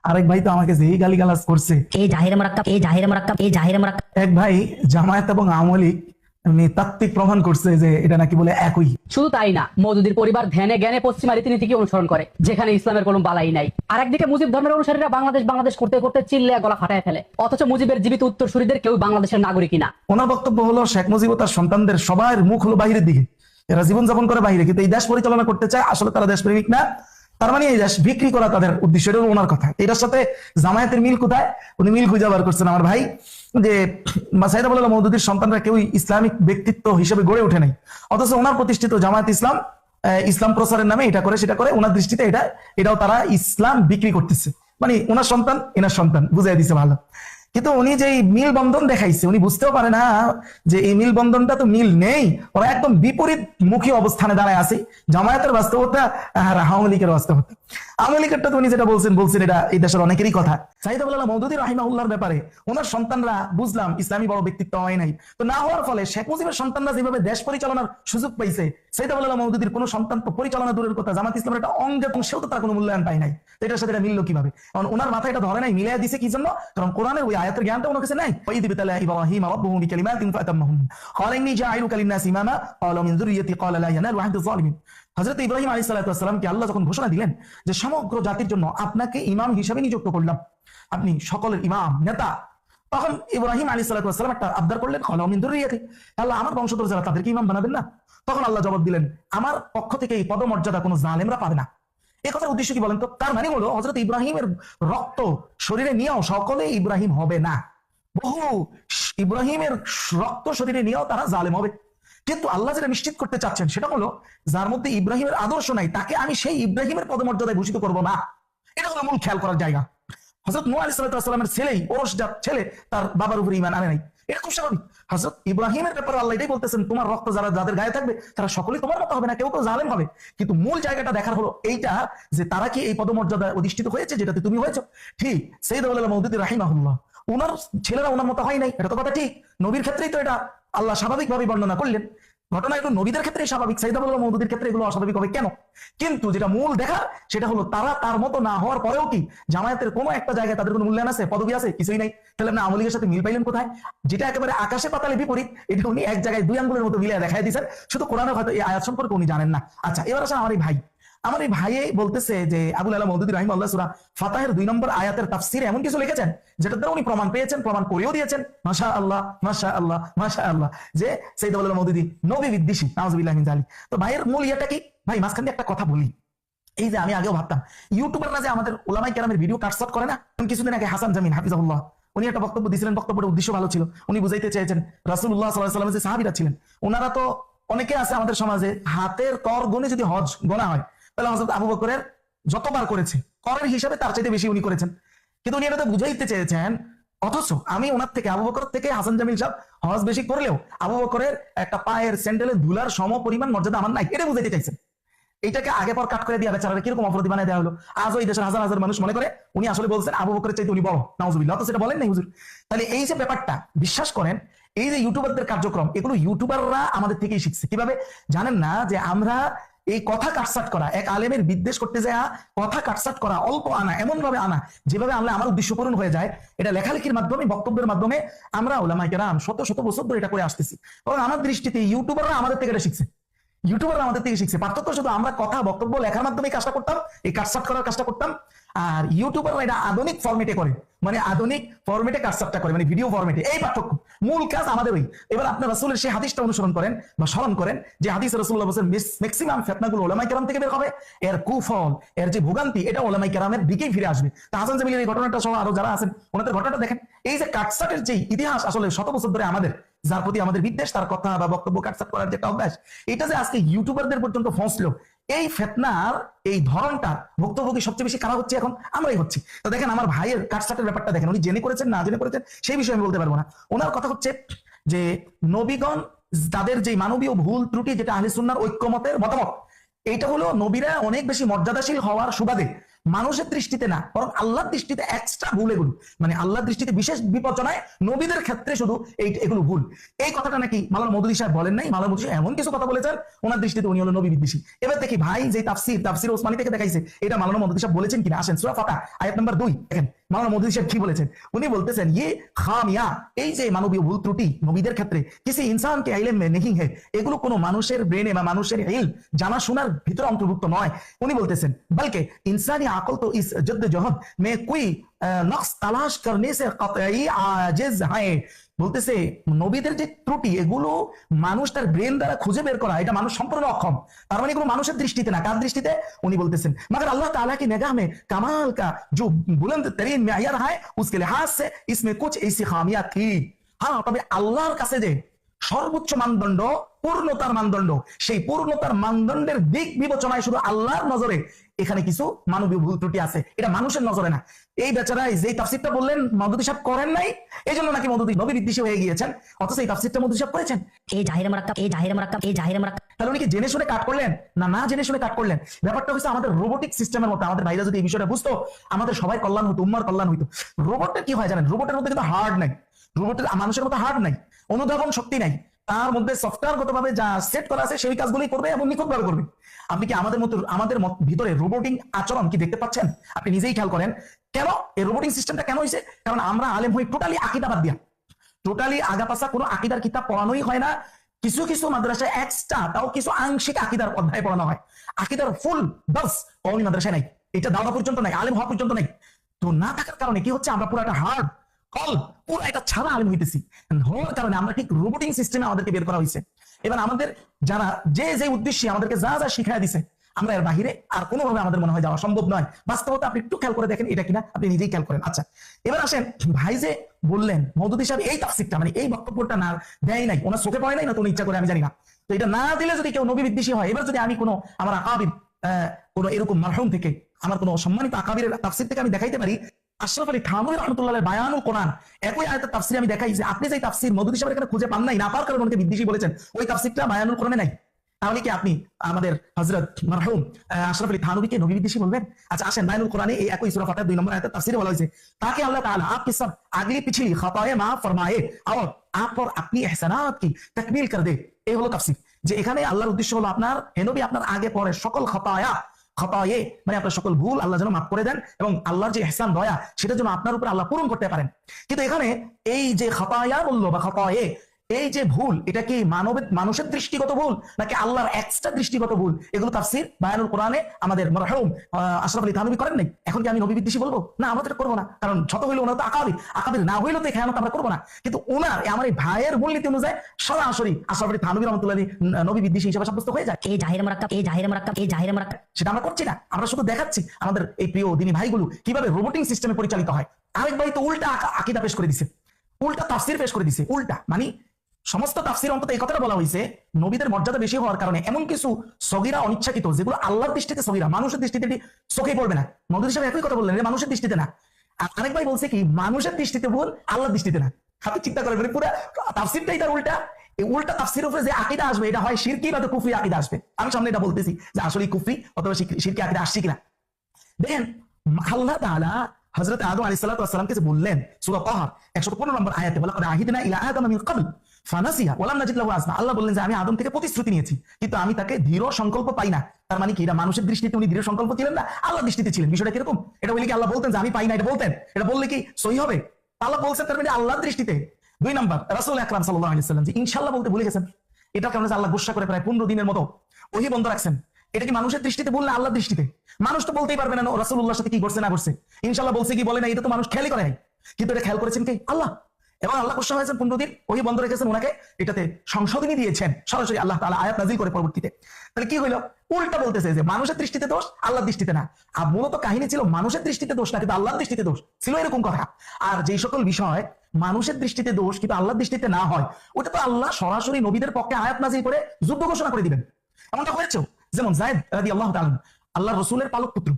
আরেক ভাই তো আমাকে যেই গালিগালাজ করছে। এ জাহিরে মুরাক্কাব, এ জাহিরে মুরাক্কাব, এ জাহিরে মুরাক্কাব। এক ভাই জামায়াত এবং আওয়ামী লীগ এমনি তাত্ত্বিক প্রমাণ করছে যে এটা নাকি বলে একই। শুধু তাই না, মওদুদির পরিবার ধ্যানে জ্ঞানে পশ্চিমা রীতিনীতিকে অনুসরণ করে, যেখানে ইসলামের কোনো বালাই নাই। আর একদিকে মুজিব ধর্মের অনুসারীরা বাংলাদেশ বাংলাদেশ করতে করতে চিল্লে গলা ফাটায় ফেলে, অথচ মুজিবের জীবিত উত্তরসূরিদের কেউ বাংলাদেশের নাগরিকই না। ওনার বক্তব্য হলো শেখ মুজিব ও তার সন্তানদের সবার মুখ হলো বাইরের দিকে, এরা জীবনযাপন করে বাইরে, কিন্তু এই দেশ পরিচালনা করতে চায়, আসলে তারা দেশপ্রেমিক না, তার মানে এই দেশ বিক্রি করা তাদের উদ্দেশ্য। এটা ওনার কথা। এটার সাথে জামায়াতের মিল কোথায়? উনি মিল খুঁজে বার করছেন আমার ভাই, যে সাইয়েদা বলেন মওদুদির সন্তানরা কেউ ইসলামিক ব্যক্তিত্ব হিসেবে গড়ে ওঠে নাই, অথচ ওনার প্রতিষ্ঠিত জামায়াত ইসলাম ইসলাম প্রচারের নামে এটা করে সেটা করে, ওনার দৃষ্টিতে এটাও তারা ইসলাম বিক্রি করতেছে। মানে ওনার সন্তান এনার সন্তান, বুঝাই দিছে ভালো। কিন্তু উনি যে মিল বন্ধন দেখাইছে, উনি বুঝতেও পারে না যে এই মিল বন্ধনটা তো মিল নেই, ওরা একদম বিপরীত মুখী অবস্থানে দাঁড়ায় আছে। জামায়াতের বাস্তবতা আর আওয়ামী লীগের বাস্তবতা। আওয়ামী লীগেরটা তো উনি যেটা বলছেন এটা এই দেশের অনেকেরই কথা। সাইয়েদা বলেন মওদুদি রাহিমাহুল্লাহর ব্যাপারে ওনার সন্তানরা বুঝলাম ইসলামী বড় ব্যক্তিত্ব হয় নাই, তো না হওয়ার ফলে শেখ মুজিবের সন্তানরা যেভাবে দেশ পরিচালনার সুযোগ পাইছে, সাইয়েদা বলেন মওদুদির কোনো সন্তান তো পরিচালনা দূরের কথা, জামাত ইসলামের একটা অংশেও তো তার কোনো মূল্যায়ন পায় নাই। তো এটার সাথে এটা মিললো কিভাবে? কারণ ওনার মাথায় এটা ধরে নাই, মিলিয়ে দিছে কি জন্য? কারণ কোরআনের ওই আয়াতের জ্ঞানটা ওনার কাছে নাই। ওয়াইদ বিতালা ইব্রাহিম রাব্বুহু বিকালিমাতিন ফাতাম্মাহুন ক্বালা ইন্নী জাইলুকা লিন-নাসি ইমামা ক্বালা মিন যুররিয়্যাতি ক্বালা লা ইয়ানালু আহদুয যালিমিন। হযরত ইব্রাহিম আলাইহিস সালাতু ওয়াস সালামকে আল্লাহ যখন ঘোষণা দিলেন যে সমগ্র জাতির জন্য আপনাকে ইমাম হিসেবে নিযুক্ত করলাম, আপনি সকলের ইমাম নেতা, তখন ইব্রাহিম আলাইহিস সালাতু ওয়াস সালাম একটা আবদার করলেন, ক্বালা মিন যুররিয়্যাতি, আল্লাহ আমার বংশধর যারা তাদেরকে ইমাম বানাবেন না? তখন আল্লাহ জবাব দিলেন, আমার পক্ষ থেকে এই পদমর্যাদা কোনো জালেমরা পাবে না। এই কথার উদ্দেশ্য কি বলেন তো? তার মানে হলো হযরত ইব্রাহিমের রক্ত শরীরে নিয়েও সকলে ইব্রাহিম হবে না, বহু ইব্রাহিমের রক্ত শরীরে নিয়েও তারা জালেম হবে। কিন্তু আল্লাহ যেটা নিশ্চিত করতে চাচ্ছেন সেটা হলো যার মধ্যে ইব্রাহিমের আদর্শ নাই তাকে আমি সেই ইব্রাহিমের পদমর্যাদায় ভূষিত করব না। এটা হলো মূল খেয়াল করার জায়গা। হযরত নূহ আলাইহিস সালামের ছেলেই ওরসজাত ছেলে তার বাবার উপর ঈমান আনে নাই, এটা খুব স্বাভাবিক। হযরত ইব্রাহিমের ব্যাপারে আল্লাহ এটাই বলতেছেন, তোমার রক্ত যাদের গায়ে থাকবে তারা সকলেই তোমার মতো হবে না, কেউ কেউ জালেম হবে। কিন্তু মূল জায়গাটা দেখার হলো এইটা যে তারা কি এই পদমর্যাদায় অধিষ্ঠিত হয়েছে যেটাতে তুমি হয়েছো। ঠিক সাইয়েদা মওদুদি রাহিমাহুল্লাহ, ওনার ছেলেরা ওনার মতো হয় নাই, এটা তো কথা ঠিক। নবীর ক্ষেত্রেই তো এটা আল্লাহ স্বাভাবিকভাবে বর্ণনা করলেন, ঘটনা এগুলো নবীদের ক্ষেত্রে স্বাভাবিক, সাইয়েদা মওদুদির ক্ষেত্রে এগুলো অস্বাভাবিক হবে কেন? কিন্তু যেটা মূল দেখা সেটা হলো তারা তার মতো না হওয়ার পরেও কি জামায়াতের কোনো একটা জায়গায় তাদের কোনো মূল্যায়ন আছে, পদবি আছে? কিছুই নাই। তাহলে আপনি আওয়ামী লীগের সাথে মিল পাইলেন কোথায়? যেটা একেবারে আকাশে পাতালে বিপরীত, এটা উনি এক জায়গায় দুই আঙ্গুলের মতো মিলিয়ে দেখাই দিয়েছেন, শুধু কোরআনের হয়তো এই আয়াত সম্পর্কে উনি জানেন না। আচ্ছা, এবার আসেন আমার এই ভাই বলতেছে যে আবুল আলা মওদুদি রাহিমাহুল্লাহ সূরা ফাতাহের 2 নম্বর আয়াতের তাফসীরে এমন কিছু লিখেছেন যেটা দ্বারা উনি প্রমাণ পেয়েছেন, প্রমাণ করেও দিয়েছেন, মাশাআল্লাহ মাশাআল্লাহ মাশাআল্লাহ, যে সাইয়েদ আবুল আলা মওদুদি নবী বিদ্বেষী, নাউযুবিল্লাহি মিন যালিক। তো ভাইয়ের মূল ইয়েটা কি ভাই? মাঝখান দিয়ে একটা কথা বলি, এই যে আমি আগেও ভাবতাম ইউটিউবাররা যে আমাদের ওলামায়ে কেরামের ভিডিও কাটছাট করে না, কিছুদিন আগে হাসান জামিল হাফিজাহুল্লাহ উনি একটা বক্তব্য দিয়েছিলেন, বক্তব্যের উদ্দেশ্য ভালো ছিল। উনি বুঝাইতে চেয়েছেন রাসূলুল্লাহ সাল্লাল্লাহু আলাইহি ওয়াসাল্লামের যে সাহাবীরা ছিলেন, ওনারা তো অনেকে আছে আমাদের সমাজে হাতের কর গুণে যদি হজ গোনা হয় তাহলে হযরত আবু বকরের যতবার করেছে করের হিসাবে তার চাইতে বেশি উনি করেছেন। কিন্তু উনি এটা বুঝাইতে চেয়েছেন, অথচ আমি ওনার থেকে আবু বকর থেকে হাসান জামিল সাহেব হজ বেশি করলেও আবু বকরের একটা পায়ের স্যান্ডেলের ধুলার সম পরিমাণ মর্যাদা আমার নাই, এটা বুঝাইতে চাইছেন। এটাকে আগে পর কাট করে দিয়ে বেচারা কিরকম অপরাধী বানায় দেওয়া হলো। আজও এই দেশের হাজার হাজার মানুষ মনে করে উনি আসলে বলছেন আবু বকরের চাইতে উনি বড়, নাউজুবিল্লাহ, তো সেটা বলেন নাই হুজুর। তাহলে এই যে ব্যাপারটা বিশ্বাস করেন, এই যে ইউটিউবারদের কার্যক্রম, এগুলো ইউটিউবাররা আমাদের থেকেই শিখছে। কিভাবে জানেন না? যে আমরা এই কথা কাটসাট করা, এক আলেমের বিদ্বেষ করতে যায় কথা কাটসাট করা, অল্প আনা, এমন ভাবে আনা যেভাবে আমরা আমার উদ্দেশ্য পূরণ হয়ে যায়, এটা লেখালেখির মাধ্যমে বক্তব্যের মাধ্যমে আমরা ওলামায়ে কেরাম শত শত বছর ধরে এটা করে আসতেছি। কারণ আমার দৃষ্টিতে ইউটিউবাররা আমাদের থেকে এটা শিখছে, ইউটিউবাররা আমাদের থেকে শিখছে। পার্থক্য শুধু আমরা কথা বক্তব্য লেখার মাধ্যমে কাজটা করতাম, এই কাটসাট করার কাজটা করতাম, আর ইউটিউবাররা এটা আধুনিক ফরম্যাটে করে, মানে আধুনিক ফরম্যাটে কাটসাটটা করে, মানে ভিডিও ফরম্যাটে। এই পার্থক্য, মূল কাজ আমাদের ওই। এবার আপনার রাসূলের সেই হাদিসটা অনুসরণ করেন বা স্মরণ করেন যে হাদিসে রাসূলুল্লাহ বলেছেন ম্যাক্সিমাম ফিতনাগুলো ওলামায়ে কেরাম থেকে বের হবে, এর কুফল, এর যে ভোগান্তি এটা ওলামায়ে কেরামের দিকেই ফিরে আসবে। তা হাসান জামিলের এই ঘটনাটা সহ আরো যারা আছেন ওনাদের ঘটনাটা দেখেন। এই যে কাটসাটের যে ইতিহাস আসলে শত বছর ধরে আমাদের, যার প্রতি আমাদের বিদ্বেষ, তার কথা বা বক্তব্য কাটসাট করার যে একটা অভ্যাস, এটা যে আজকে ইউটিউবারদের পর্যন্ত পৌঁছলো, এই ফিতনার এই ধরনটা ভুক্তভোগী সবচেয়ে বেশি কারা হচ্ছে? এখন আমরাই হচ্ছি। তো দেখেন আমার ভাইয়ের কাটসাটের ব্যাপারটা দেখেন, উনি জেনে করেছেন না জেনে করেছেন সেই বিষয়ে আমি বলতে পারবো না। ওনার কথা হচ্ছে যে নবীগণ তাদের যে মানবীয় ভুল ত্রুটি, যেটা আহলে সুন্নাহর ঐক্যমতের মতামত, এইটা হলো নবীরা অনেক বেশি মর্যাদাশীল হওয়ার সুবাদে মানুষের দৃষ্টিতে না, বরং আল্লাহর দৃষ্টিতে এক্সট্রা ভুল এগুলো, মানে আল্লাহর দৃষ্টিতে বিশেষ বিপর্যনায়, নবীদের ক্ষেত্রে শুধু এগুলো ভুল। এই কথাটা নাকি মাওলানা মওদুদী সাহেব বলেন নাই। মাওলানা মওদুদী এমন কিছু কথা বলেছেন, ওনার দৃষ্টিতে উনি হলো নবী বিদ্বেষী। এবার দেখি ভাই যে তাফসির ওসমানী থেকে দেখাইছে, এটা মাওলানা মওদুদী সাহেব বলেছেন কিনা। আসেন সূরা ফাতহ আয়াত নাম্বার 2 দেখেন মাওলানা মওদুদী সাহেব কি বলেছেন। উনি বলতেছেন ইয়ে খামিয়া, এই যে মানবীয় ভুল ত্রুটি নবীদের ক্ষেত্রে, কিসি ইনসানকে ইলম মে नहीं है, এগুলো কোনো মানুষের ব্রেনে বা মানুষের ইলম জানা শোনার ভিতরে অন্তর্ভুক্ত নয়। উনি বলতেছেন বলকে ইনসানি আকল তো ইস জদ্দোজহদ মে কোই নকস তালাশ করনে সে কতই আজিজ হয়। বলতেছে নবীদের যে ত্রুটি, এগুলো মানুষ তার ব্রেন দ্বারা খুঁজে বের করা, এটা মানুষ সম্পূর্ণ অক্ষম। তার মানে এগুলো মানুষের দৃষ্টিতে না, কার দৃষ্টিতে? উনি বলতেছেন মगर अल्लाह ताला की निगाह में कमाल का जो बुलंद तरीन मेयार है उसके लिहाज से इसमें कुछ ऐसी खामियां थी। হ্যাঁ, তবে আল্লাহর কাছে যে সর্বোচ্চ মানদণ্ড, পূর্ণতার মানদণ্ড, সেই পূর্ণতার মানদণ্ডের দিক বিবেচনায় শুধু আল্লাহর নজরে এখানে কিছু মানবীয় ভুল ত্রুটি আছে, এটা মানুষের নজরে না। এই বেচারা যে তাফসীরটা বললেন মওদুদী সাহেব করেন নাই, এই জন্য নাকি মওদুদী নবী বিদ্বেষী হয়ে গিয়েছেন, অথচ এই তাফসীরটা মওদুদী সাহেব করেছেন। এই জাহিরে মারাক্কাব, এই জাহিরে মারাক্কাব, এই জাহিরে মারাক্কাব। তাহলে উনি কি জেনে শুনে কাট করলেন না না জেনে শুনে কাট করলেন? ব্যাপারটা হচ্ছে আমাদের রোবোটিক সিস্টেমের মতো। আমাদের ভাইরা যদি এই বিষয়টা বুঝতো, আমাদের সবাই কল্যাণ হতো, উম্মার কল্যাণ হইতো। রোবটের কি হয় জানেন? রোবটের মধ্যে কিন্তু হার্ড নাই, রোবটের মানুষের মতো হার্ড নাই, অনুধাবন শক্তি নাই। তার মধ্যে সফটওয়্যার গতভাবে যা সেট করা আছে সেই কাজগুলোই করবে এবং নিখুঁতভাবে করবে। আপনি কি আমাদের ভিতরে রোবোটিং আচরণ কি দেখতে পাচ্ছেন? আপনি নিজেই খেয়াল করেন। কেন এই রোবোটিং সিস্টেমটা কেন হয়েছে? কারণ আমরা আলেম হই টোটালি আকীদা বাদ দিয়া, টোটালি আগাপাসা কোনো আকীদার কিতাব পড়ানোই হয় না। কিছু কিছু মাদ্রাসায় এক্সট্রা, তাও কিছু আংশিক আকীদার অধ্যায় পড়ানো হয়। আকীদার ফুল বাস কওমি মাদ্রাসায় নাই, এটা দাওয়া পর্যন্ত নাই, আলেম হওয়া পর্যন্ত নাই। তো না থাকার কারণে কি হচ্ছে, আমরা পুরো একটা হার্ড কল, পুরো এটা ছাড়া আলেম হইতেছি। হওয়ার কারণে আমরা ঠিক রোবোটিং সিস্টেমে আমাদেরকে বের করা হয়েছে। এবার আমাদের যারা যে উদ্দেশ্যে আমাদেরকে যা যা শিখাই দিছে, আমরা এর বাহিরে আর কোনোভাবে আমাদের মনে হয় যাওয়া সম্ভব নয়। বাস্তবতা আপনি একটু খেয়াল করে দেখেন, এটা কিনা আপনি নিজেই খেয়াল করেন। আচ্ছা, এবার আসেন ভাই যে বললেন মওদুদী সাহেব এই তাফসীরটা, মানে এই বক্তব্যটা না দেয় নাই, ওনার চোখে পড়ে নাই না, তো ইচ্ছা করে আমি জানি না। তো এটা না দিলে যদি কেউ নবী বিদ্বেষী হয়, এবার যদি আমি কোনো আমার আকাবির কোনো এরকম মারহুম থেকে, আমার কোনো সম্মানিত আকাবিরের তাফসীর থেকে আমি দেখাইতে পারি আশরাফ আলী থানভী রাহমাতুল্লাহ আলাইহি বায়ানুল কোরআন, একই আয়াতের তাফসীর আমি দেখাই যে আপনি যে তাফসীর মওদুদী সাহেব এখানে খুঁজে পান নাই, না পাওয়ার কারণে ওনাকে বিদ্বেষী বলেছেন, ওই তাফসীরটা বায়ানুল কোরআনে নাই। তাহলে কি আপনি আমাদের হযরত মারহুম আশরাফ আলী থানভীকে নবী বিদ্বেষী বলবেন? আচ্ছা আসেন, বায়ানুল কোরআনে এই একই সূরা ফাতিহা 2 নম্বর আয়াতের তাফসীরে বলা হয়েছে তাকে আল্লাহ তাআলা आपकी सब अगली पिछली खताएं माफ फरमाए और आप और अपनी एहसानात की तकमील कर दे। এই হলো তাফসীর, যে এখানে আল্লাহর উদ্দেশ্য হলো আপনার হে নবী, আপনার আগে পরে সকল খতায়ে মানে আপনার সকল ভুল আল্লাহ যেন মাফ করে দেন, এবং আল্লাহর যে ইহসান দয়া সেটা যেন আপনার উপর আল্লাহ পূরণ করতে পারেন। কিন্তু এখানে এই যে খতায়া বললো বা খতায়ে, এই যে ভুল, এটা কি মানুষের দৃষ্টিগত ভুল নাকি আল্লাহর এক্সট্রা দৃষ্টিগত ভুল? এগুলো তাফসীর বায়ানুল কোরআনে আমাদের মরহুম আশরাফ আলী থানভী করেন নাই। এখন কি আমি নবী বিদ্বেষী বলবো? না, আমাদের করবো না, কারণ ছোট হইলে ওনার তো আকাবির না হইলেও তো খেয়ানত আমরা করবো না। কিন্তু ওনার আমার এই ভাইয়ের মূলনীতি অনুযায়ী সরাসরি আশরাফ আলী থানভী রহমাতুল্লাহ আলাইহি নবী বিদ্বেষী হিসেবে সাব্যস্ত হয়ে যায়। এই জাহিরে মারাক্কাব, এই জাহিরে মারাক্কাব, এই জাহিরে মারাক্কাব। সেটা আমরা করছি না, আমরা শুধু দেখাচ্ছি আমাদের এই প্রিয় দিনী ভাইগুলো কিভাবে রোবোটিং সিস্টেমে পরিচালিত হয়। আরেক ভাই তো উল্টা আকীদা পেশ করে দিছে, উল্টা তাফসীর পেশ করে দিছে। উল্টা মানে সমস্ত তাফসীর অন্তত এই কথাটা বলা হয়েছে নবীদের মর্যাদা বেশি হওয়ার কারণে এমন কিছু সগীরা অনিচ্ছাকৃত, যেগুলো আল্লাহর দৃষ্টিতে সগীরা, মানুষের দৃষ্টিতে এটি চোখে পড়বে না। মওদুদী সাহেব একই কথা বললেন, মানুষের দৃষ্টিতে না। আর আরেক ভাই বলছে কি মানুষের দৃষ্টিতে ভুল, আল্লাহর দৃষ্টিতে না। আপনি চিন্তা করেন, পুরো তাফসীরটাই তার উল্টা। এই উল্টা তাফসীরের উপরে যে আকীদা আসবে, এটা হয় শিরকি বা কুফরি আকীদা আসবে। আমি সামনে এটা বলতেছি যে আসলে কুফরি অথবা শিরকি আকীদা আসছে কিনা। দেখেন আল্লাহ তাআলা হযরত আদম আলাইহিস সালাতু ওয়াস সালামকে যে বললেন সূরা তাহা 115 নম্বর আয়াতে, ওয়ালাকাদ আহিদনা ইলা আদম মিন ক্বাবল ফানাসিয়া ওয়া লাম নাজিদ লাহু আজমা। আল্লাহ বললেন যে আমি আদম থেকে প্রতিশ্রুতি নিয়েছি, কিন্তু আমি তাকে দৃঢ় সংকল্প পাই না। তার মানে কি, এটা মানুষের দৃষ্টিতে উনি দৃঢ় সংকল্প ছিলেন না, আল্লাহর দৃষ্টিতে ছিলেন। বিষয়টা কিরকম? এটা বলে কি আল্লাহ বলতেন যে আমি পাই না, এটা বলতেন? এটা বললে কি সহি হবে? আল্লাহ বলছেন তার মানে আল্লাহর দৃষ্টিতে। 2 নম্বর রাসূল আকরাম সাল্লাল্লাহু আলাইহি ওয়াসাল্লাম যে ইনশাআল্লাহ বলতে ভুলে গেছেন। এটা কারণে আল্লাহ গুসা করে প্রায় 15 দিনের মতো ওহী বন্ধ রাখছেন। এটা কি মানুষের দৃষ্টিতে বললে আল্লাহর দৃষ্টিতে? মানুষ তো বলতেই পারবে না রাসূলুল্লাহর সাথে কি করছে না করছে, ইনশাআল্লাহ বলছে কি বলে না, এটা তো মানুষ খেয়ালই করে নাই। কিন্তু এটা খেয়াল করেছেন কে? আল্লাহ। এবং আল্লাহ গুসা হয়েছেন 15 দিন ওহী বন্ধ রেখেছেন, ওনাকে এটাতে সংশোধনী দিয়েছেন সরাসরি আল্লাহ তাআলা আয়াত নাযিল করে পরবর্তীতে। তাহলে কি হইলো? উল্টা বলতেছে যে মানুষের দৃষ্টিতে দোষ, আল্লাহর দৃষ্টিতে না। আর মূলত কাহিনী ছিল মানুষের দৃষ্টিতে দোষ না, কিন্তু আল্লাহর দৃষ্টিতে দোষ ছিল, এরকম কথা। আর যেই সকল বিষয় মানুষের দৃষ্টিতে দোষ কিন্তু আল্লাহর দৃষ্টিতে না হয়, ওটা তো আল্লাহ সরাসরি নবীদের পক্ষে আয়াত নাযিল করে যুদ্ধ ঘোষণা করে দিবেন। এমনটা হয়েছে। যেমন যায়েদ রাদিয়াল্লাহু তাআলা আল্লাহর রাসূলের পালক পুত্র,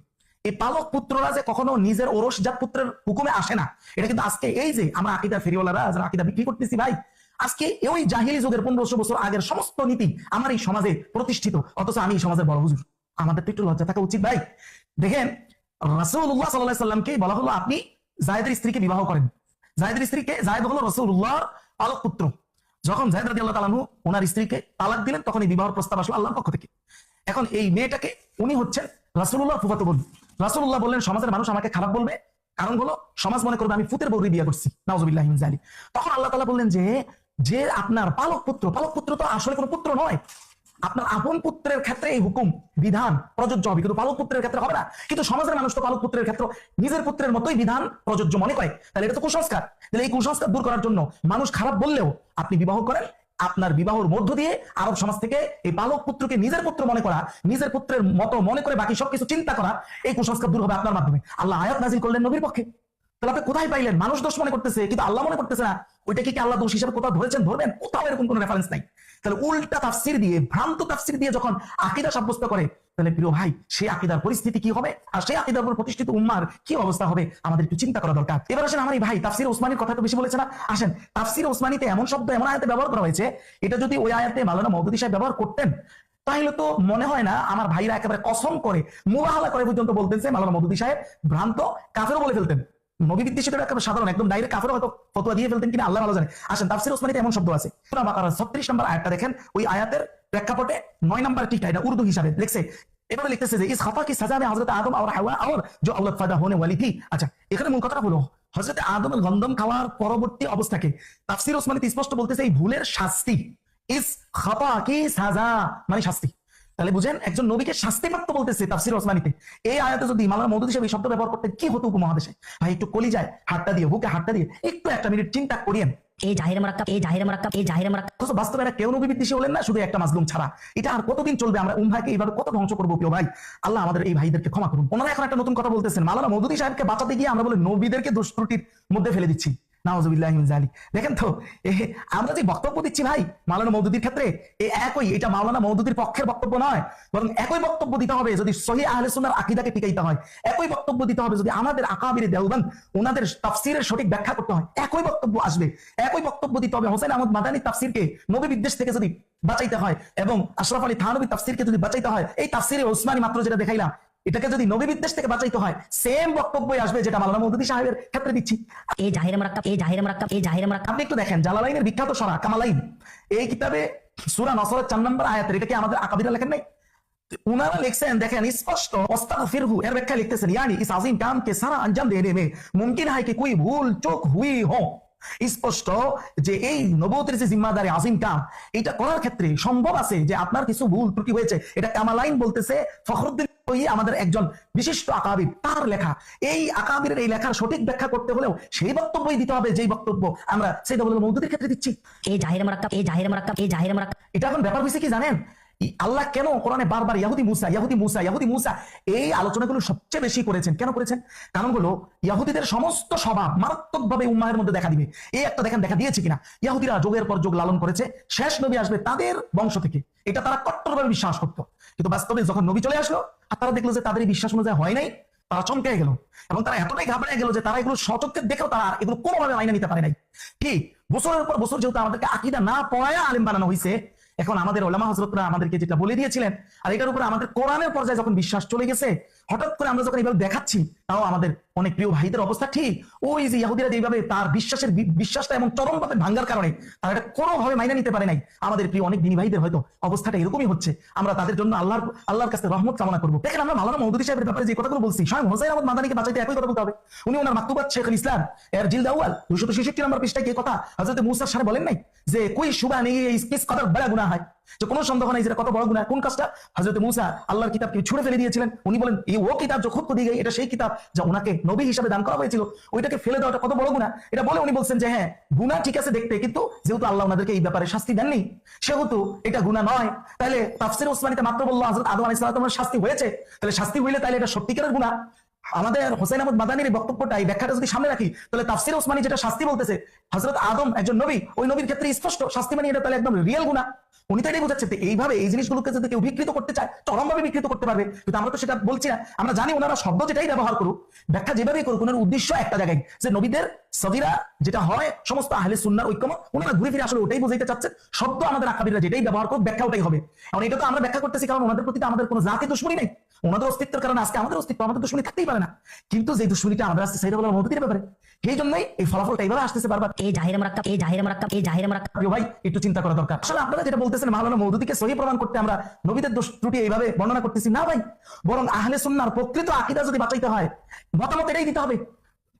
এই পালক পুত্ররা যে কখনো নিজের ওরসজাত পুত্রের হুকুমে আসে না, এটা কিন্তু আজকে এই যে আমরা আকীদা ফেরিওয়ালারা যারা আকীদা বিক্রি করতেছি ভাই, আজকে ওই জাহিলি যুগের 1500 বছর আগের সমস্ত নীতি আমার এই সমাজে প্রতিষ্ঠিত, অথচ আমি এই সমাজের বড় হুজুর। আমাদের তো একটু লজ্জা থাকা উচিত ভাই। দেখেন রাসূলুল্লাহ সাল্লাল্লাহু আলাইহি সাল্লামকে বলা হলো আপনি যায়েদের স্ত্রীকে বিবাহ করেন। যায়েদের স্ত্রীকে, যায়েদ হলো রাসূলুল্লাহর পালক পুত্র। যখন যায়েদ রাদিয়াল্লাহু তাআলা আনহু ওনার স্ত্রীকে তালাক দিলেন, তখন এই বিবাহের প্রস্তাব আসলো আল্লাহর পক্ষ থেকে। এখন এই মেয়েটাকে, উনি হচ্ছেন রাসূলুল্লাহর ফুফাতো বোন। রাসূলুল্লাহ বললেন সমাজের মানুষ আমাকে খারাপ বলবে, কারণ হলো সমাজ মনে করবে আমি ফুতের বউরে বিয়ে করছি, নাউযুবিল্লাহি মিন যালিক। তখন আল্লাহ তাআলা বললেন যে আপনার পালক পুত্র তো আসলে কোনো পুত্র নয়, আপনার আপন পুত্রের ক্ষেত্রে এই হুকুম বিধান প্রযোজ্য হবে, কিন্তু পালক পুত্রের ক্ষেত্রে হবে না। কিন্তু সমাজের মানুষ তো পালক পুত্রের ক্ষেত্রে নিজের পুত্রের মতোই বিধান প্রযোজ্য মনে করে, তাহলে এটা তো কুসংস্কার। তাহলে এই কুসংস্কার দূর করার জন্য মানুষ খারাপ বললেও আপনি বিবাহ করেন, আপনার বিবাহের মধ্য দিয়ে আরব সমাজ থেকে এই পালক পুত্রকে নিজের পুত্র মনে করা, নিজের পুত্রের মতো মনে করে বাকি সবকিছু চিন্তা করা, এই কুসংস্কার দূর হবে আপনার মাধ্যমে। আল্লাহ আয়াত নাযিল করলেন নবীর পক্ষে। তাহলে আপনি কোথায় পাইলেন? মানুষ দোষ মনে করতেছে, কিন্তু আল্লাহ মনে করতেছে না। ওইটাকে কি আল্লাহ দোষ হিসেবে কোথাও ধরবেন? কোথাও এরকম কোনো রেফারেন্স নাই। তাহলে উল্টা তাফসির দিয়ে, ভ্রান্ত তাফসির দিয়ে যখন আকীদা সাব্যস্ত করে, তাহলে প্রিয় ভাই সেই আকীদার পরিস্থিতি কি হবে, আর সেই আকীদার উপর প্রতিষ্ঠিত উম্মার কি অবস্থা হবে, আমাদের একটু চিন্তা করা দরকার। এবার আসেন আমার এই ভাই তাফসির ওসমানীর কথা তো বেশি বলেছে না, আসেন তাফসির ওসমানীতে এমন শব্দ এমন আয়াতে ব্যবহার করা হয়েছে, এটা যদি ওই আয়াতে মাওলানা মওদুদী সাহেব ব্যবহার করতেন, তাহলে তো মনে হয় না আমার ভাইরা একেবারে কসম করে মুবাহালা করে পর্যন্ত বলতেন যে মাওলানা মওদুদী সাহেব ভ্রান্ত, কাফেরও বলে ফেলতেন। নবী বিদ্বেষীদের একেবারে সাধারণ একদম ডাইরেক্ট কাফেরও হয়তো ফতোয়া দিয়ে ফেলতেন কিনা আল্লাহ ভালো জানে। আসেন তাফসির ওসমানীতে এমন শব্দ আছে, সূরা বাকারার 36 নম্বর আয়াতটা দেখেন, ওই আয়াতের প্রেক্ষাপটে 9 নম্বর টিকা, এটা উর্দু হিসাবে লিখছে, এভাবে লিখতেছে যে ইস খাতা কি সাজা মে হযরত আদম और हवा और जो औलाद पैदा होने वाली थी। আচ্ছা, এখানে মূল কথাটা হলো হযরত আদমের গন্ধম খাওয়ার পরবর্তী অবস্থাকে তাফসির ওসমানীতে স্পষ্ট বলতেছে এই ভুলের শাস্তি, ইস খাতা কি সাজা মানে শাস্তি। তাহলে বুঝেন একজন নবীকে শাস্তিপ্রাপ্ত বলতেছে তাফসির ওসমানীতে। এই আয়াতে যদি মাওলানা মওদুদী সাহেব এই শব্দ ব্যবহার করতে কি হতো উপমহাদেশে? ভাই একটু কলিজায় হাতটা দিয়ে, বুকে হাতটা দিয়ে একটু একটা মিনিট চিন্তা করিয়েন। এই জাহির মারাক্কাব, এই জাহির মারাক্কাব, এই জাহির মারাক্কাব। অথচ বাস্তবে এরা কেউ নবী বিদ্বেষী হলেন না, শুধু একটা মাজলুম ছাড়া। এটা আর কতদিন চলবে? আমরা উম্মাহকে এইভাবে কত ধ্বংস করবো? প্রিয় ভাই, আল্লাহ আমাদের এই ভাইদেরকে ক্ষমা করুন। ওনারা এখন একটা নতুন কথা বলতেছেন, মাওলানা মওদুদী সাহেবকে বাঁচাতে গিয়ে আমরা বলে নবীদেরকে দোষ ত্রুটির মধ্যে ফেলে দিচ্ছি। নাউযুবিল্লাহি মিন যালিক। দেখেন তো আমরা যে বক্তব্য দিচ্ছি ভাই মাওলানা মওদুদীর ক্ষেত্রে, একই, এটা মাওলানা মওদুদীর পক্ষের বক্তব্য নয়, বরং একই বক্তব্য দিতে হবে যদি সহিহ আহলে সুন্নাহর আকীদাকে টিকাইতে হয়। একই বক্তব্য দিতে হবে যদি আমাদের আকাবিরে দেওবন্দ ওনাদের তাফসীরের সঠিক ব্যাখ্যা করতে হয়। একই বক্তব্য আসবে, একই বক্তব্য দিতে হবে। হোসেন আহমদ মাদানীর তাফসীরকে নবী বিদ্বেষ থেকে যদি বাঁচাইতে হয় এবং আশরাফ আলী থানভীর তাফসীরকে যদি বাঁচাইতে হয়, এই তাফসীরে ওসমানী মাত্র যেটা দেখাইলাম, এটাকে যদি নবী বিদ্বেষ থেকে বাঁচাইতে হয়, সেম বক্তব্যই আসবে যেটা মাওলানা মওদুদী সাহেবের ক্ষেত্রে দিচ্ছি। এই জাহির মারাক্কাব, এই জাহির মারাক্কাব, এই জাহির মারাক্কাব। আপনি একটু দেখেন জালালাইনের বিখ্যাত সূরা কামালাইন, এই কিতাবে সূরা নসরের 4 নম্বর আয়াতের, এটা কি আমাদের আকাবিরা লেখেন নাই? উনারা লিখছেন, দেখেন স্পষ্ট, ওয়াস্তাগফিরহু এর ব্যাখ্যা লিখতেছেন, यानी इस अजीम काम के सारा अंजाम देने में मुमकिन है कि कोई भूल चूक हुई हो। স্পষ্ট যে এই নবুয়তের যে জিম্মাদারি আজিম কাম, এটা করার ক্ষেত্রে সম্ভব আছে যে আপনার কিছু ভুল ত্রুটি হয়েছে। এটা কামালাইন বলতেছে, ফখরুদ্দিন আমাদের একজন বিশিষ্ট আকাবির, তার লেখা। এই আকাবিরের এই লেখার সঠিক ব্যাখ্যা করতে হলেও সেই বক্তব্যই দিতে হবে যেই বক্তব্য আমরা সেই মওদুদীর ক্ষেত্রে দিচ্ছি। এই জাহির মারাক্কাব, এই জাহির মারাক্কাব, এই জাহির মারাক্কাব। এটা এখন ব্যাপার হয়েছে কি জানেন, আল্লাহ কেন কোরআনে বারবার ইহুদি মুসা এই আলোচনাগুলো সবচেয়ে বেশি করেছেন? কেন করেছেন? কারণ হলো ইহুদিদের সমস্ত স্বভাব মারাত্মকভাবে উম্মাহের মধ্যে দেখা দিবে। এই একটা দেখেন দেখা দিয়েছে কিনা। ইহুদিরা যুগের পর যুগ লালন করেছে শেষ নবী আসবে তাদের বংশ থেকে, এটা তারা কট্টরভাবে বিশ্বাস করত। কিন্তু বাস্তবে যখন নবী চলে আসলো আর তারা দেখলো যে তাদের এই বিশ্বাস অনুযায়ী হয় নাই, তারা চমকে গেল এবং তারা এতটাই ঘাবড়ে গেল যে তারা এগুলো সচক্ষে দেখেও তারা এগুলো কোনোভাবে মাইনে নিতে পারে নাই। ঠিক বছরের পর বছর যেহেতু আমাদেরকে আকীদা না পড়ায় আলেম বানানো হয়েছে, এখন আমাদের ওলামা হযরতরা আমাদেরকে যেটা বলে দিয়েছিলেন, আর এটার উপরে আমাদের কোরআনের পর্যায়ে যখন বিশ্বাস চলে গেছে, হঠাৎ করে আমরা যখন এইভাবে দেখাচ্ছি, তাও আমাদের অনেক প্রিয় ভাইদের অবস্থা ঠিক ওই যে ইহুদিরা যেভাবে তার বিশ্বাসটা এমন চরমভাবে ভাঙ্গার কারণে তারা এটা কোনোভাবে মাইনে নিতে পারে নাই। আমাদের প্রিয় অনেক দিনী ভাইদের হয়তো অবস্থাটা এরকমই হচ্ছে। আমরা তাদের জন্য আল্লাহর কাছে রহমত কামনা করবো। দেখেন আমরা মাওলানা মওদুদী সাহেবের ব্যাপারে যে কথাগুলো বলছি, স্বয়ং হোসেন আহমদ মাদানীকে বাঁচাইতে একই কথা বলতে হবে। উনি ওনার মাকতুবাত শেখুল ইসলাম এর জিলদ আউয়াল 266 নম্বর পৃষ্ঠায় এই কথা হযরত মূসার সাথে বলেন নাই যে কোই শুবা নেই ইস কদর বড় গুনাহ হয়, যে কোনো সন্দেহ নাই যেটা কত বড় গুনাহ। কোন কাজটা? হযরত মূসা আল্লাহর কিতাবকে ছুঁড়ে ফেলে দিয়েছিলেন। উনি বলেন এই ও কিতাব जो खुद को दी गई, এটা সেই কিতাব যা ওনাকে নবী হিসেবে দান করা হয়েছিল, ওইটাকে ফেলে দেওয়াটা কত বড় গুনাহ। এটা বলে উনি বলছেন যে হ্যাঁ গুনাহ ঠিক আছে দেখতে, কিন্তু যেহেতু আল্লাহ ওনাদেরকে এই ব্যাপারে শাস্তি দেননি সেহেতু এটা গুনাহ নয়। তাহলে তাফসীর ওসমানীতে মাত্র বললো হযরত আদম আলাইহিস সালামের শাস্তি হয়েছে, তাহলে শাস্তি হইলে তাহলে এটা সত্যিকারের গুনাহ। আমাদের হোসেন আহমদ মাদানীর এই বক্তব্যটা, এই ব্যাখ্যাটা যদি সামনে রাখি, তাহলে তাফসীর ওসমানী যেটা শাস্তি বলতেছে হযরত আদম একজন নবী, ওই নবীর ক্ষেত্রে স্পষ্ট শাস্তি মানে এটা তাহলে একদম রিয়েল গুনাহ। উনি তো এটাই বোঝাচ্ছে। এইভাবে এই জিনিসগুলোকে যদি কেউ বিকৃত করতে চায়, চরমভাবে বিকৃত করতে পারবে, কিন্তু আমরা তো সেটা বলছি না। আমরা জানি ওনারা শব্দ যেটাই ব্যবহার করুক, ব্যাখ্যা যেভাবেই করুক, ওনার উদ্দেশ্য একটা জায়গায়, যে নবীদের সগীরা যেটা হয় সমস্ত আহলে সুন্নাহর ঐক্যমত, ওনারা ঘুরে ফিরে আসলে ওটাই বোঝাইতে চাচ্ছেন। শব্দ আমাদের আকাবিররা যেটাই ব্যবহার করুক ব্যাখ্যা ওটাই হবে। এখন এটা তো আমরা ব্যাখ্যা করতেছি কারণ ওনাদের প্রতি আমাদের কোনো জাতি দুশমনী নেই, ওনাদের অস্তিত্বের কারণে আজকে আমাদের অস্তিত্ব, আমাদের দুশ্মনী থাকতেই পারে না। কিন্তু যে দুশ্মনীটা আমাদের আসছে সাইয়েদা বলার মৌদুদির ব্যাপারে, এই জন্যই এই ফলাফলটা এইভাবে আসতেছে বারবার। এই জাহির মারাক্কাব এই জাহির মারাক্কাব এই জাহির মারাক্কাব প্রিয় ভাই, একটু চিন্তা করা দরকার। আসলে আপনারা যেটা বলতেছেন মাওলানা মওদুদীকে সহিহ প্রমাণ করতে আমরা নবীদের দোষ ত্রুটি এইভাবে বর্ণনা করতেছি না ভাই, বরং আহলে সুন্নাহর প্রকৃত আকীদা যদি বাঁচাইতে হয় মতামত এটাই দিতে হবে।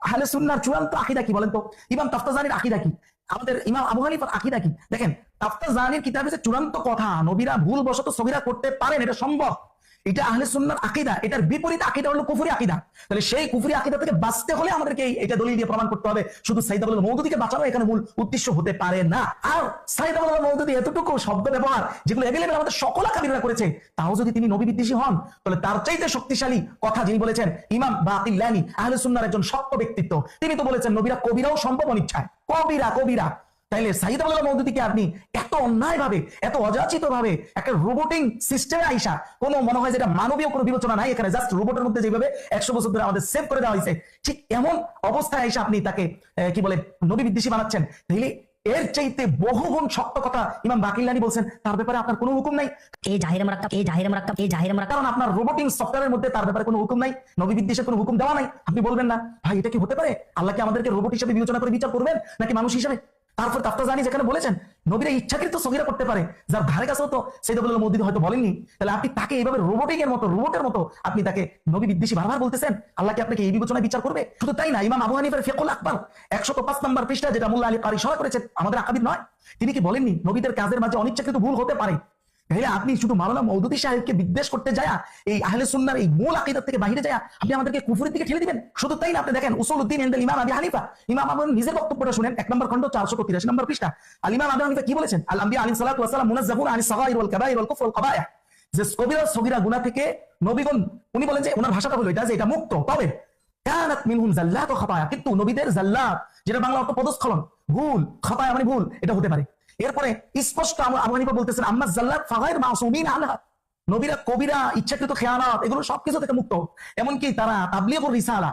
আহলে সুন্নাহর চূড়ান্ত আকীদা কি বলেন তো? ইমাম তাফতাজানির আকীদা কি? আমাদের ইমাম আবু হানিফার আকীদা কি? দেখেন, তাফতাজানির কিতাবে যে চূড়ান্ত কথা নবীরা ভুলবশত সগীরা করতে পারেন, এটা সম্ভব, এটা আহলে সুন্নাহর আকীদা। এটার বিপরীত আকীদা হলো কুফরি আকীদা। তাহলে সেই কুফরি আকীদা থেকে বাঁচতে হলে আমাদেরকে এটা দলিল দিয়ে প্রমাণ করতে হবে। শুধু সাইয়েদা বলার মওদুদীকে বাঁচানো এখানে মূল উদ্দেশ্য হতে পারে না। আর সাইয়েদা বলার মওদুদী এতটুকু শব্দ ব্যবহার যেগুলো এভেলেবেল আমাদের সকল আকাবিররা করেছে, তাও যদি তিনি নবী বিদ্বেষী হন, তাহলে তার চাইতে শক্তিশালী কথা যিনি বলেছেন ইমাম বাকিল্লানি, আহলে সুন্নাহর একজন শক্ত ব্যক্তিত্ব, তিনি তো বলেছেন নবীরা কবিরাও সম্ভব অনিচ্ছায়, কবিরা। তাইলে সাইয়েদা বলার মওদুদীকে আপনি এত অন্যায় ভাবে, এত অযাচিত ভাবে একটা রোবটিং সিস্টেমে আইসা, কোনো মনে হয় যেটা মানবীয় কোনো বিবেচনা নাই এখানে, জাস্ট রোবটের মধ্যে যেভাবে 100 বছর ধরে আমাদের সেভ করে দেওয়া হয়েছে, ঠিক এমন অবস্থায় আইসা আপনি তাকে কি বলে নবী বিদ্বেষী বানাচ্ছেন। তাইলে এর চাইতে বহুগুণ শক্ত কথা ইমাম বাকিল্লানি বলছেন, তার ব্যাপারে আপনার কোনো হুকুম নাই। এই জাহির মারাক্কাব এই জাহির মারাক্কাব এই জাহির মারাক্কাব কারণ আপনার রোবটিং সফটওয়্যারের মধ্যে তার ব্যাপারে কোনো হুকুম নাই, নবী বিদ্বেষের কোনো হুকুম দেওয়া নাই। আপনি বলবেন না ভাই এটা কি হতে পারে? আল্লাহ কি আমাদেরকে রোবট হিসেবে বিবেচনা করে বিচার করবেন নাকি মানুষ হিসেবে? তারপর তাফতাজানি যেখানে বলেছেন নবীরা ইচ্ছাকৃত সগীরা করতে পারে, যার ধারে কাছেও তো সাইয়েদা বলার মওদুদী হয়তো বলেননি, তাহলে আপনি তাকে এইভাবে রোবটের মতো আপনি তাকে নবী বিদ্বেষী বারবার বলতেছেন। আল্লাহ কি আপনাকে এই বিবেচনায় বিচার করবে? শুধু তাই না, ইমাম আবু হানিফার ফিকহুল আকবার 105 নম্বর পৃষ্ঠা, যেটা মোল্লা আলী কারি সরাহ করেছেন, আমাদের আকাবির নয়, তিনি কি বলেননি নবীদের কাজের মাঝে অনিচ্ছাকৃত ভুল হতে পারে? তাহলে আপনি শুধু মাওলানা মওদুদী সাহেবকে বিদ্বেষ করতে যায় এই আহলে সুন্নাহর এই মূল আকীদা থেকে বাইরে যায় আপনি আমাদেরকে কুফরের দিকে ঠেলে দিবেন? শুধু তাই না, আপনি দেখেন উসুলউদ্দিন ইনদাল ইমাম আবি হানিফা, ইমাম আবু নিজের বক্তব্যটা শুনেন, 1 নম্বর খণ্ড 483 নম্বর পৃষ্ঠা। আল ইমাম আবু হানিফা কি বলেছেন? আল আম্বিয়া আলাইহিস সালাতু ওয়াস সালাম মুনাজ্জাহুন আনিস সাগাইর ওয়াল কাবাইর ওয়াল কুফর ওয়াল কাবাইহ, যে কবিরা সগীরা গুনাহ থেকে নবীগণ, উনি বলেন যে ওনার ভাষাটা হলো এটা যে এটা মুক্ত, তবে কানাত মিনহুম জাল্লাত ওয়া খাতায়া, কিন্তু নবীদের জাল্লাত, যেটা বাংলা অর্থ পদস্খলন, ভুল, খাতায়া মানে ভুল, এটা হতে পারে। এরপরে স্পষ্ট আবু হানিফা বলতেছেন আম্মা জাল্লাত ফাগাইর মাসুমিন আনহা, নবীরা কবিরা ইচ্ছাকৃত খেয়ানত এগুলো সবকিছু থেকে মুক্ত। এমনকি তারা তাবলীগ রিসালা,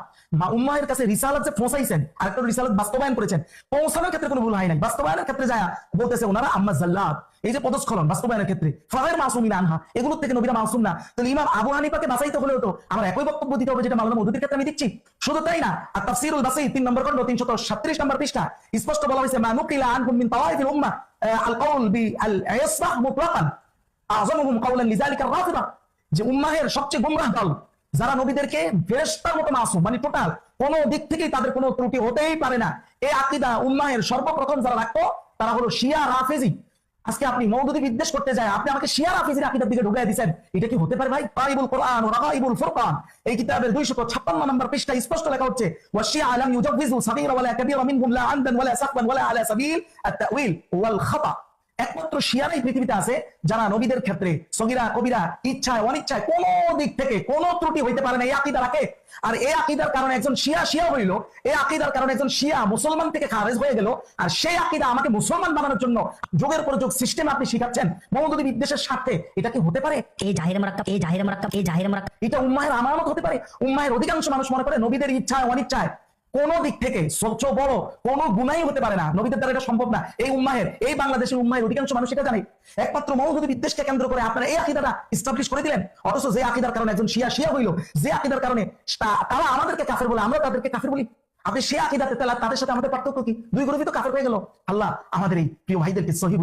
উম্মাহের কাছে রিসালাত যে পৌঁছাইছেন, আরেকটা রিসালাত বাস্তবায়ন করেছেন, পৌঁছানোর ক্ষেত্রে কোনো ভুল হয় নাই, বাস্তবায়নের ক্ষেত্রে যায় বলতেছে ওনারা আম্মা জাল্লাত, এই যে পদস্খলন বাস্তবায়নের ক্ষেত্রে ফাগাইর মাসুমিন আনহা, এগুলো থেকে নবীরা মাসুম না। তাহলে ইমাম আবু হানিফাকে বাঁচাইতে হলেও তো আমার একই বক্তব্য দিতে হবে যেটা মাওলানা মওদুদীর ক্ষেত্রে আমি দিচ্ছি। শুধু তাই না, আর তাফসীরুল বাসীর 3 নম্বর খণ্ড 337 নম্বর পৃষ্ঠা স্পষ্ট বলা হয়েছে মা নুকিলা আনহুম মিন তাওয়াইফিল উম্মাহ আল কওল বি আল ইসবাহ মুতলাকান আযমুহুম কাওলান লিযালিকা রাফিদা, যে উম্মাহের সবচেয়ে গোমরাহ দল, যারা নবীদেরকে ফেরেশতার মতো মাসুম, মানে টোটাল কোন দিক থেকেই তাদের কোনো ত্রুটি হতেই পারে না, এই আকীদা উম্মাহের সর্বপ্রথম যারা রাখতো তারা হলো শিয়া রাফিজি। আজকে আপনি মওদুদী বিদ্বেষ করতে যায় আপনি আমাকে শিয়া রাফিজির আকীদার দিকে ঢুকিয়ে দিয়েছেন, এটা কি হতে পারে ভাই? কারিবুল কোরআন ওয়া রাগাইবুল ফুরকান এই কিতাবের 256 নম্বর পৃষ্ঠা স্পষ্ট লেখা হচ্ছে ওয়া শিয়া লাম ইউজাওয়িজু সাগীরা ওয়ালা কাবীরা মিনহুম লা আমদান ওয়ালা সাকবান ওয়ালা আলা সাবিল আত-তাউইল ওয়াল খাতা। একমাত্র শিয়ারাই পৃথিবীতে আছে যারা নবীদের ক্ষেত্রে সগীরা কবিরা ইচ্ছায় অনিচ্ছায় কোন দিক থেকে কোন ত্রুটি হইতে পারে না, এই আকীদা রাখে। আর এই আকীদার কারণে একজন শিয়া হইল, এই আকীদার কারণে একজন শিয়া মুসলমান থেকে খারেজ হয়ে গেল, আর সেই আকীদা আমাকে মুসলমান বানানোর জন্য যুগের পর যুগ সিস্টেম আপনি শিখাচ্ছেন মওদুদী বিদ্বেষের স্বার্থে, এটা কি হতে পারে? এই জাহির মারাক্কাব এই জাহির মারাক্কাব এই জাহির মারাক্কাব এটা উম্মাহের আমানত হতে পারে? উম্মাহের অধিকাংশ মানুষ মনে করে নবীদের ইচ্ছায় অনিচ্ছায় কোন দিক থেকে সবচেয়ে বড় কোন গুনাহই হতে পারে না, নবীদের দ্বারা এটা সম্ভব না। এই উম্মাহের, এই বাংলাদেশের উম্মাহের অধিকাংশ মানুষ এটা জানে। একমাত্র মওদুদী বিদ্বেষকে কেন্দ্র করে আপনারা এই আকীদাটা এস্টাবলিশ করে দিলেন, অথচ যে আকীদার কারণে একজন শিয়া হইল, যে আকীদার কারণে তারা আমাদেরকে কাফের বলে, আমরা তাদেরকে কাফের বলি। আপনি সে আকীদাতে তাদের সাথে আমাদের পার্থক্য কি? দুই গ্রুপই তো কাফের হয়ে গেল। আল্লাহ আমাদের এই প্রিয় ভাইদেরকে সহিহ